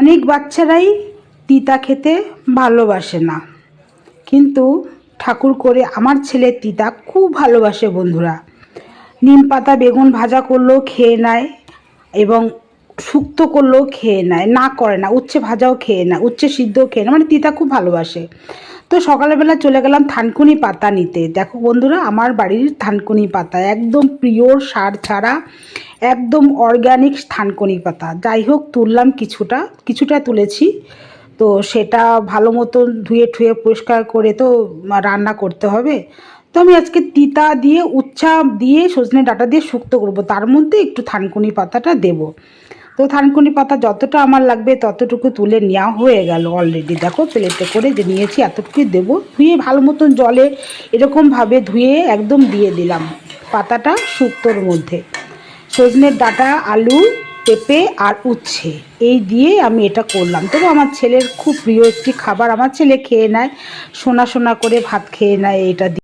অনেক বাচ্চারাই তিতা খেতে ভালোবাসে না, কিন্তু ঠাকুর করে আমার ছেলে তিতা খুব ভালোবাসে বন্ধুরা। নিম পাতা বেগুন ভাজা করলেও খেয়ে নেয় এবং শুক্তো করলেও খেয়ে নেয়, না করে না, উচ্ছে ভাজাও খেয়ে নেয়, উচ্ছে সিদ্ধও খেয়ে নেয়, মানে তিতা খুব ভালোবাসে। তো সকালবেলা চলে গেলাম থানকুনি পাতা নিতে। দেখো বন্ধুরা, আমার বাড়ির থানকুনি পাতা একদম পিওর, সার ছাড়া, একদম অর্গ্যানিক থানকুনি পাতা। যাই হোক, তুললাম কিছুটা তুলেছি। তো সেটা ভালো মতন ধুয়ে ঠুয়ে পরিষ্কার করে তো রান্না করতে হবে। তো আমি আজকে তিতা দিয়ে, উচ্ছা দিয়ে, সজনে ডাঁটা দিয়ে শুক্তো করব, তার মধ্যে একটু থানকুনি পাতাটা দেব। তো থানকুনি পাতা যতটা আমার লাগবে ততটুকু তুলে নেওয়া হয়ে গেল অলরেডি। দেখো প্লেটে করে যে নিয়েছি এতটুকুই দেবো। ধুয়ে ভালো মতন জলে এরকমভাবে ধুয়ে একদম দিয়ে দিলাম পাতাটা শুক্তোর মধ্যে। সজনের ডাঁটা, আলু, পেঁপে আর উচ্ছে এই দিয়ে আমি এটা করলাম। তবু আমার ছেলের খুব প্রিয় একটি খাবার, আমার ছেলে খেয়ে নেয়, সোনা সোনা করে ভাত খেয়ে নেয় এটা দিয়ে।